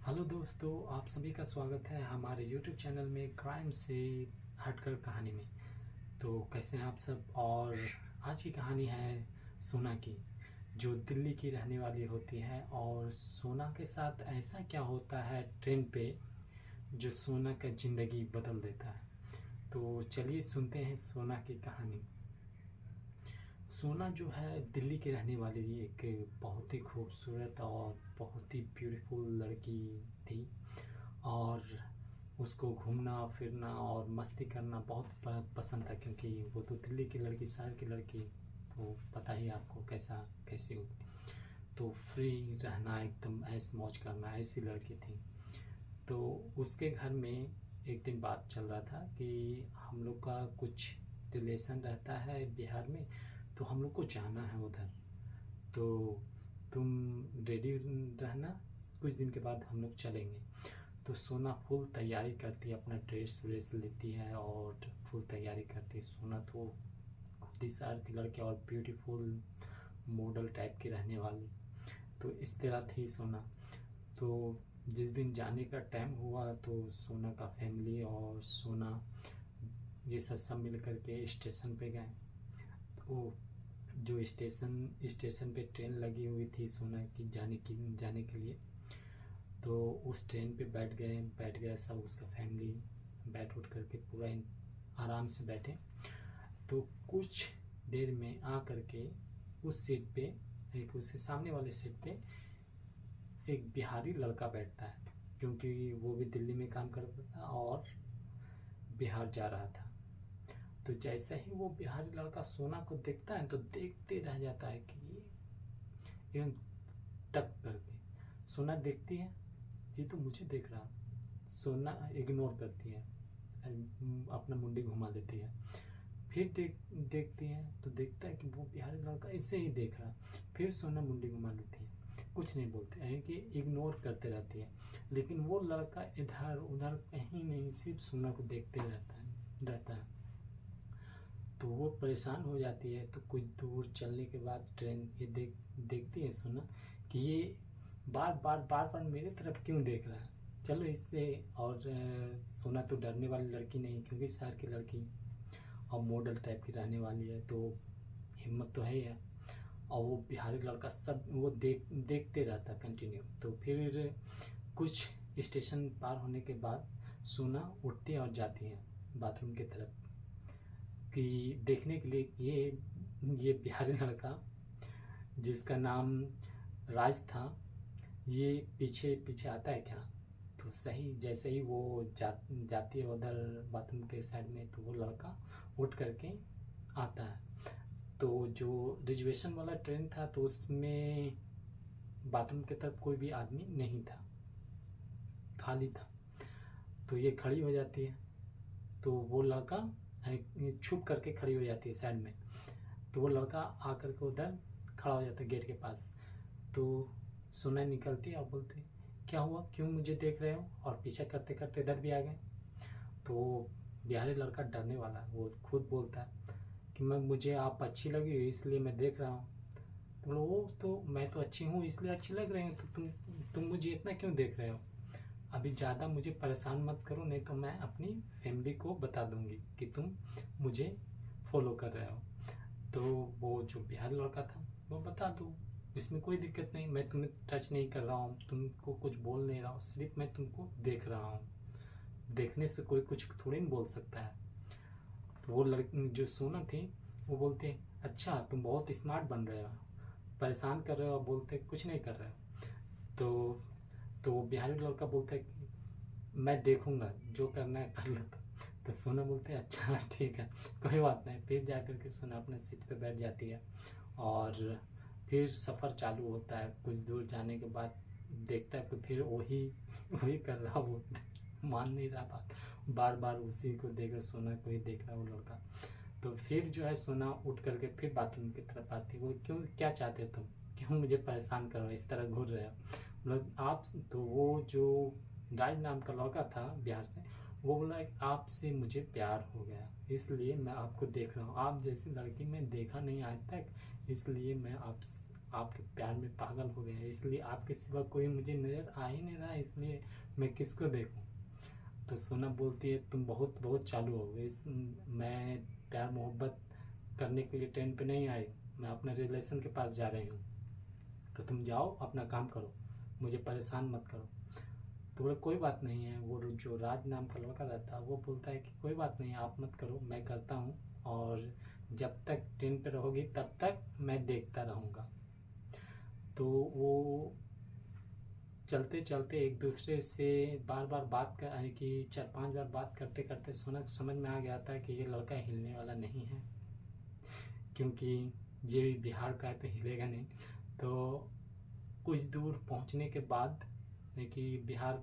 Hello दोस्तों, आप सभी का स्वागत है हमारे यूट्यूब चैनल में क्राइम से हटकर कहानी में। तो कैसे हैं आप सब। और आज की कहानी है सोना की, जो दिल्ली की रहने वाली होती है। और सोना के साथ ऐसा क्या होता है ट्रेन पे जो सोना का ज़िंदगी बदल देता है। तो चलिए सुनते हैं सोना की कहानी। सोना जो है दिल्ली की रहने वाली एक बहुत ही खूबसूरत और बहुत ही ब्यूटीफुल लड़की थी। और उसको घूमना फिरना और मस्ती करना बहुत पसंद था, क्योंकि वो तो दिल्ली की लड़की, शहर की लड़की, तो पता ही आपको कैसी होगी। तो फ्री रहना, एकदम ऐश मौज करना, ऐसी लड़की थी। तो उसके घर में एक दिन बात चल रहा था कि हम लोग का कुछ रिलेशन रहता है बिहार में, तो हम लोग को जाना है उधर। तो तुम रेडी रहना, कुछ दिन के बाद हम लोग चलेंगे। तो सोना फुल तैयारी करती है, अपना ड्रेस व्रेस लेती है और फुल तैयारी करती है। सोना तो खुद ही शहर की लड़की और ब्यूटीफुल मॉडल टाइप की रहने वाली, तो इस तरह थी सोना। तो जिस दिन जाने का टाइम हुआ तो सोना का फैमिली और सोना ये सब मिल करके स्टेशन पे गए। तो जो स्टेशन पे ट्रेन लगी हुई थी सोना की जाने के लिए, तो उस ट्रेन पे बैठ गया सब, उसका फैमिली बैठ उठ करके पूरा आराम से बैठे। तो कुछ देर में आ करके उस सीट पे, एक उसके सामने वाले सीट पे एक बिहारी लड़का बैठता है, क्योंकि वो भी दिल्ली में काम करता था और बिहार जा रहा था। तो जैसे ही वो बिहारी लड़का सोना को देखता है तो देखते रह जाता है कि एकदम टक करके। सोना देखती है, ये तो मुझे देख रहा। सोना इग्नोर करती है, अपना मुंडी घुमा देती है। फिर देखती है तो देखता है कि वो बिहारी लड़का ऐसे ही देख रहा। फिर सोना मुंडी घुमा लेती है, कुछ नहीं बोलती, यानी कि इग्नोर करते रहती है। लेकिन वो लड़का इधर उधर कहीं नहीं, सिर्फ सोना को देखते रहता है। तो वो परेशान हो जाती है। तो कुछ दूर चलने के बाद ट्रेन ये देखती है सोना कि ये बार बार मेरे तरफ क्यों देख रहा है। चलो इससे, और सोना तो डरने वाली लड़की नहीं, क्योंकि शहर की लड़की और मॉडल टाइप की रहने वाली है, तो हिम्मत तो है ही है। और वो बिहारी लड़का सब वो देखते रहता कंटिन्यू। तो फिर कुछ स्टेशन पार होने के बाद सोना उठती है और जाती है बाथरूम की तरफ, कि देखने के लिए कि ये बिहारी लड़का जिसका नाम राज था, ये पीछे पीछे आता है क्या। तो सही जैसे ही वो जाती है उधर बाथरूम के साइड में, तो वो लड़का उठ करके आता है। तो जो रिजर्वेशन वाला ट्रेन था तो उसमें बाथरूम की तरफ कोई भी आदमी नहीं था, खाली था। तो ये खड़ी हो जाती है, तो वो लड़का छुप करके खड़ी हो जाती है साइड में। तो वो लड़का आकर के उधर खड़ा हो जाता है गेट के पास। तो सोना निकलती है और बोलती, क्या हुआ, क्यों मुझे देख रहे हो। और पीछा करते करते इधर भी आ गए। तो बिहारी लड़का डरने वाला है, वो खुद बोलता है कि मुझे आप अच्छी लगी हो इसलिए मैं देख रहा हूँ। तो बोलो, वो तो मैं तो अच्छी हूँ इसलिए अच्छी लग रही हूँ, तो तुम मुझे इतना क्यों देख रहे हो। अभी ज़्यादा मुझे परेशान मत करो, नहीं तो मैं अपनी फैमिली को बता दूंगी कि तुम मुझे फॉलो कर रहे हो। तो वो जो बिहारी लड़का था वो बता दो, इसमें कोई दिक्कत नहीं, मैं तुम्हें टच नहीं कर रहा हूँ, तुमको कुछ बोल नहीं रहा हूँ, सिर्फ मैं तुमको देख रहा हूँ। देखने से कोई कुछ थोड़ी नहीं बोल सकता है। तो वो लड़की जो सोना थी वो बोलते, अच्छा तुम बहुत स्मार्ट बन रहे हो, परेशान कर रहे हो, बोलते कुछ नहीं कर रहे हो। तो वो बिहारी लड़का बोलता है कि मैं देखूंगा, जो करना है कर लो। तो सोना बोलते हैं अच्छा ठीक है, कोई बात नहीं। फिर जा कर के सोना अपने सीट पे बैठ जाती है और फिर सफ़र चालू होता है। कुछ दूर जाने के बाद देखता है कि फिर वही वही कर रहा, वो मान नहीं रहा बात, बार बार उसी को देख रहा, सोना को ही देख रहा वो लड़का। तो फिर जो है सोना उठ करके फिर बाथरूम की तरफ आती है। वो क्यों, क्या चाहते हो तुम, क्यों मुझे परेशान करो, इस तरह घूर रहे हो मतलब आप। तो वो जो राज नाम का लड़का था बिहार से, वो बोला कि आपसे मुझे प्यार हो गया, इसलिए मैं आपको देख रहा हूँ, आप जैसी लड़की मैं देखा नहीं आज तक, इसलिए मैं आपके प्यार में पागल हो गया, इसलिए आपके सिवा कोई मुझे नज़र आ ही नहीं रहा, इसलिए मैं किसको देखूं। तो सोना बोलती है तुम बहुत बहुत चालू हो गए, इस मैं प्यार मोहब्बत करने के लिए ट्रेन पे नहीं आई, मैं अपने रिलेशन के पास जा रही हूँ, तो तुम जाओ अपना काम करो, मुझे परेशान मत करो। तो बोले कोई बात नहीं है। वो जो राज नाम का लड़का रहता है वो बोलता है कि कोई बात नहीं, आप मत करो, मैं करता हूँ, और जब तक ट्रेन पे रहोगी तब तक मैं देखता रहूँगा। तो वो चलते चलते एक दूसरे से बार बार बात कर, यानी कि 4-5 बार बात करते करते सोना को समझ में आ गया था कि ये लड़का हिलने वाला नहीं है, क्योंकि ये भी बिहार का है तो हिलेगा नहीं। तो कुछ दूर पहुंचने के बाद, कि बिहार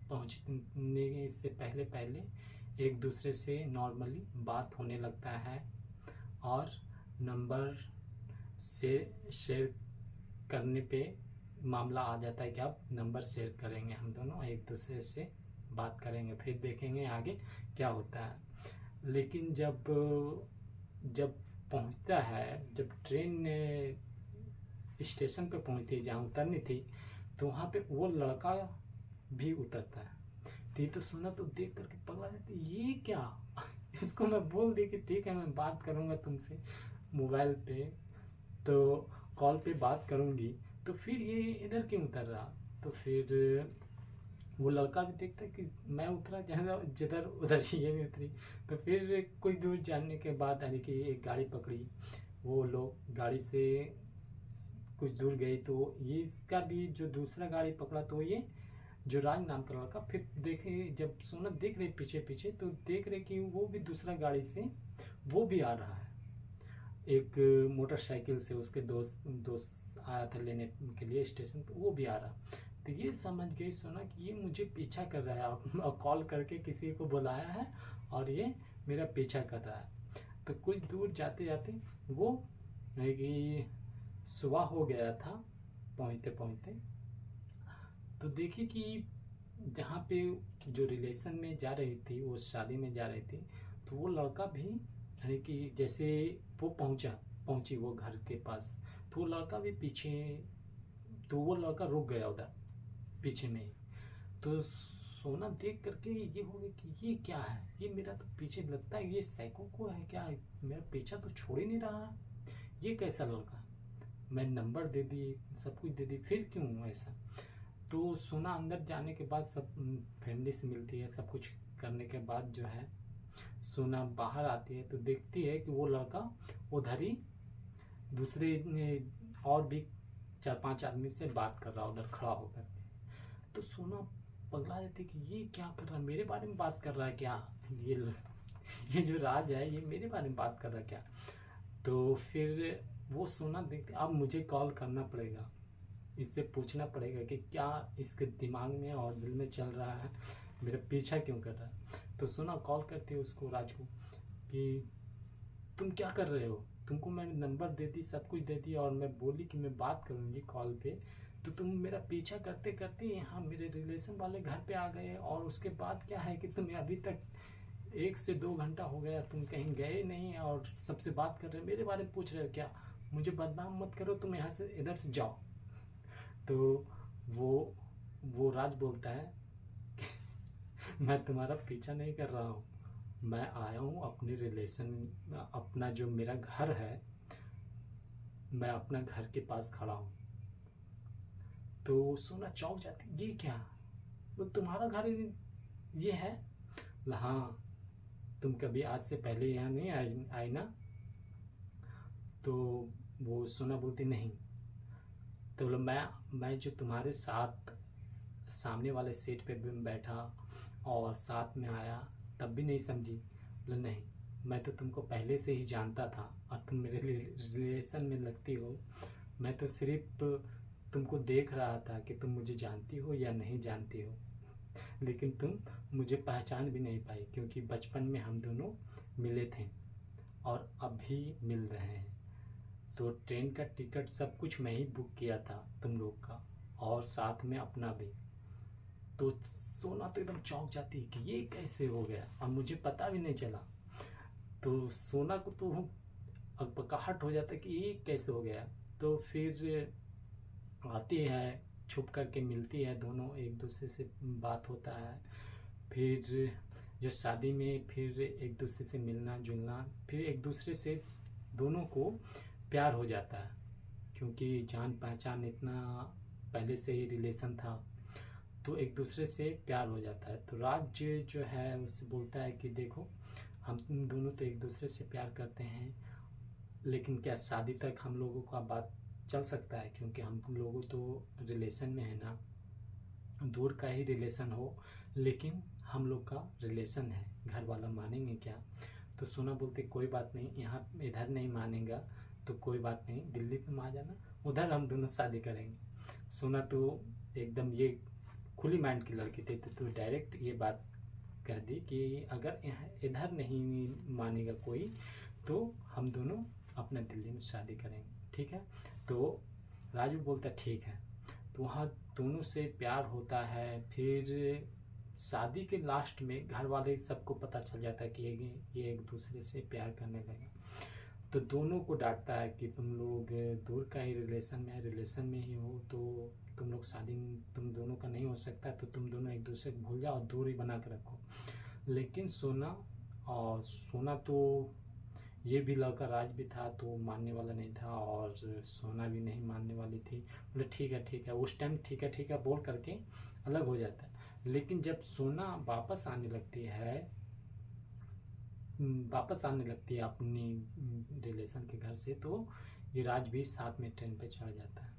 पहुंचने से पहले पहले एक दूसरे से नॉर्मली बात होने लगता है, और नंबर से शेयर करने पे मामला आ जाता है कि अब नंबर शेयर करेंगे, हम दोनों एक दूसरे से बात करेंगे, फिर देखेंगे आगे क्या होता है। लेकिन जब जब पहुंचता है, जब ट्रेन स्टेशन पे पहुंचती है जहाँ उतरनी थी, तो वहाँ पे वो लड़का भी उतरता है। तो ये तो सोना तो देख करके पगला जाती, ये क्या इसको मैं बोल दी कि ठीक है मैं बात करूँगा तुमसे मोबाइल पे, तो कॉल पे बात करूँगी, तो फिर ये इधर क्यों उतर रहा। तो फिर वो लड़का भी देखता है कि मैं उतरा जहाँ जिधर उधर ये भी उतरी। तो फिर कुछ दूर जाने के बाद, यानी कि एक गाड़ी पकड़ी, वो लोग गाड़ी से कुछ दूर गई, तो ये इसका भी जो दूसरा गाड़ी पकड़ा, तो ये जो राज नाम का लड़का फिर देखे, जब सोना देख रही पीछे पीछे, तो देख रहे कि वो भी दूसरा गाड़ी से वो भी आ रहा है, एक मोटरसाइकिल से उसके दोस्त आया था लेने के लिए स्टेशन पर, वो भी आ रहा। तो ये समझ गई सोना कि ये मुझे पीछा कर रहा है, और कॉल करके किसी को बुलाया है और ये मेरा पीछा कर रहा है। तो कुछ दूर जाते जाते वो, कि सुबह हो गया था पहुँचते पहुँचते, तो देखी कि जहाँ पे जो रिलेशन में जा रही थी, वो शादी में जा रही थी, तो वो लड़का भी, यानी कि जैसे वो पहुंची वो घर के पास, तो वो लड़का भी पीछे, तो वो लड़का रुक गया उधर पीछे में ही। तो सोना देख करके ये हो गया कि ये क्या है, ये मेरा तो पीछे लगता है ये सैको को है क्या, मेरा पीछा तो छोड़ ही नहीं रहा, ये कैसा लड़का। मैं नंबर दे दी, सब कुछ दे दी, फिर क्यों ऐसा। तो सोना अंदर जाने के बाद सब फैमिली से मिलती है, सब कुछ करने के बाद जो है सोना बाहर आती है, तो देखती है कि वो लड़का उधर ही दूसरे और भी 4-5 आदमी से बात कर रहा उधर खड़ा होकर के। तो सोना पगला जाती कि ये क्या कर रहा है, मेरे बारे में बात कर रहा है क्या, ये जो राज है ये मेरे बारे में बात कर रहा है क्या। तो फिर वो सोना देखते, अब मुझे कॉल करना पड़ेगा, इससे पूछना पड़ेगा कि क्या इसके दिमाग में और दिल में चल रहा है, मेरा पीछा क्यों कर रहा है। तो सोना कॉल करती है उसको, राज को, कि तुम क्या कर रहे हो, तुमको मैंने नंबर दे दी, सब कुछ दे दिया, और मैं बोली कि मैं बात करूँगी कॉल पे, तो तुम मेरा पीछा करते करते यहाँ मेरे रिलेशन वाले घर पे आ गए, और उसके बाद क्या है कि तुम्हें अभी तक 1 से 2 घंटा हो गया, तुम कहीं गए नहीं और सबसे बात कर रहे हो, मेरे बारे में पूछ रहे हो क्या, मुझे बदनाम मत करो, तुम यहाँ से इधर से जाओ। तो वो राज बोलता है मैं तुम्हारा पीछा नहीं कर रहा हूँ, मैं आया हूँ अपने रिलेशन, अपना जो मेरा घर है, मैं अपना घर के पास खड़ा हूँ। तो सोना चौंक जाती, ये क्या, वो तुम्हारा घर ये है। हाँ, तुम कभी आज से पहले यहाँ नहीं आई ना। तो वो सोना बोलती नहीं। तो बोला मैं जो तुम्हारे साथ सामने वाले सीट पे भी बैठा और साथ में आया, तब भी नहीं समझी। बोला नहीं, मैं तो तुमको पहले से ही जानता था और तुम मेरे रिलेशन में लगती हो, मैं तो सिर्फ तुमको देख रहा था कि तुम मुझे जानती हो या नहीं जानती हो, लेकिन तुम मुझे पहचान भी नहीं पाई, क्योंकि बचपन में हम दोनों मिले थे और अभी मिल रहे हैं। तो ट्रेन का टिकट सब कुछ मैं ही बुक किया था तुम लोग का, और साथ में अपना भी। तो सोना तो एकदम चौंक जाती है कि ये कैसे हो गया और मुझे पता भी नहीं चला। तो सोना को तो अकबकाहट हो जाता है कि ये कैसे हो गया। तो फिर आती है, छुप करके मिलती है, दोनों एक दूसरे से बात होता है। फिर जो शादी में फिर एक दूसरे से मिलना जुलना, फिर एक दूसरे से दोनों को प्यार हो जाता है, क्योंकि जान पहचान इतना पहले से ही रिलेशन था, तो एक दूसरे से प्यार हो जाता है। तो राज जो है उससे बोलता है कि देखो, हम दोनों तो एक दूसरे से प्यार करते हैं, लेकिन क्या शादी तक हम लोगों का बात चल सकता है? क्योंकि हम लोगों तो रिलेशन में है ना, दूर का ही रिलेशन हो, लेकिन हम लोग का रिलेशन है, घर वाला मानेंगे क्या? तो सोना बोलते कोई बात नहीं, यहाँ इधर नहीं मानेगा तो कोई बात नहीं, दिल्ली तुम आ जाना, उधर हम दोनों शादी करेंगे। सोना तो एकदम ये खुली माइंड की लड़की थी, तो डायरेक्ट ये बात कह दी कि अगर यहाँ इधर नहीं मानेगा कोई तो हम दोनों अपना दिल्ली में शादी करेंगे, ठीक है? तो राजू बोलता ठीक है। तो वहाँ दोनों से प्यार होता है। फिर शादी के लास्ट में घर वाले सबको पता चल जाता है कि ये एक दूसरे से प्यार करने लगे। तो दोनों को डांटता है कि तुम लोग दूर का ही रिलेशन में ही हो, तो तुम लोग शादी तुम दोनों का नहीं हो सकता, तो तुम दोनों एक दूसरे को भूल जाओ, दूरी बना के रखो। लेकिन सोना तो ये भी लड़का राज भी था तो मानने वाला नहीं था, और सोना भी नहीं मानने वाली थी। बोले ठीक है, उस टाइम ठीक है बोल करके अलग हो जाता है। लेकिन जब सोना वापस आने लगती है अपनी रिलेशन के घर से, तो ये राज भी साथ में ट्रेन पे चढ़ जाता है।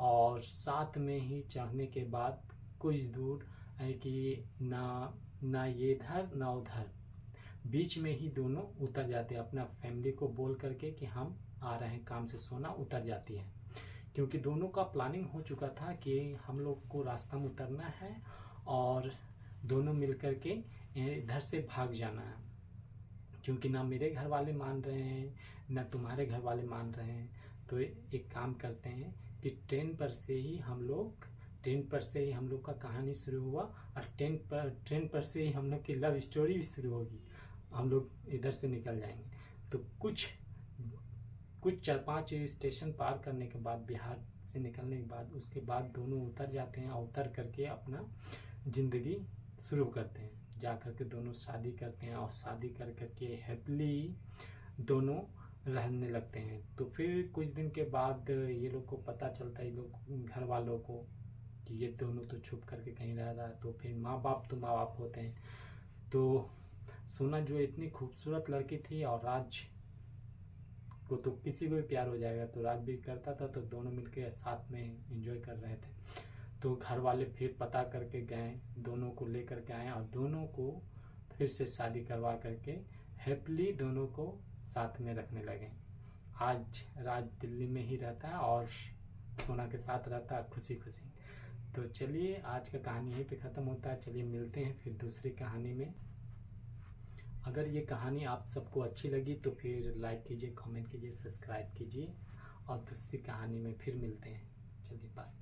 और साथ में ही चढ़ने के बाद कुछ दूर है कि ना ये इधर ना उधर, बीच में ही दोनों उतर जाते हैं, अपना फैमिली को बोल करके कि हम आ रहे हैं काम से। सोना उतर जाती है, क्योंकि दोनों का प्लानिंग हो चुका था कि हम लोग को रास्ता में उतरना है और दोनों मिल करके इधर से भाग जाना है, क्योंकि ना मेरे घर वाले मान रहे हैं ना तुम्हारे घर वाले मान रहे हैं। तो एक काम करते हैं कि ट्रेन पर से ही हम लोग का कहानी शुरू हुआ, और ट्रेन पर से ही हम लोग की लव स्टोरी भी शुरू होगी। हम लोग इधर से निकल जाएंगे। तो कुछ 4-5 स्टेशन पार करने के बाद, बिहार से निकलने के बाद, उसके बाद दोनों उतर जाते हैं, और उतर करके अपना ज़िंदगी शुरू करते हैं। जा करके दोनों शादी करते हैं, और शादी कर करके हैप्पीली दोनों रहने लगते हैं। तो फिर कुछ दिन के बाद ये लोग को पता चलता है, ये लोग घर वालों को, कि ये दोनों तो छुप करके कहीं रह रहा है। तो फिर माँ बाप होते हैं। तो सोना जो इतनी खूबसूरत लड़की थी, और राज को तो किसी को भी प्यार हो जाएगा, तो राज भी करता था, तो दोनों मिलकर साथ में एंजॉय कर रहे थे। तो घर वाले फिर पता करके गए, दोनों को लेकर के आए, और दोनों को फिर से शादी करवा करके हैप्पीली दोनों को साथ में रखने लगे। आज राज दिल्ली में ही रहता है और सोना के साथ रहता है खुशी खुशी। तो चलिए, आज का कहानी यहीं पे ख़त्म होता है। चलिए मिलते हैं फिर दूसरी कहानी में। अगर ये कहानी आप सबको अच्छी लगी तो फिर लाइक कीजिए, कमेंट कीजिए, सब्सक्राइब कीजिए, और दूसरी कहानी में फिर मिलते हैं। चलिए बाय।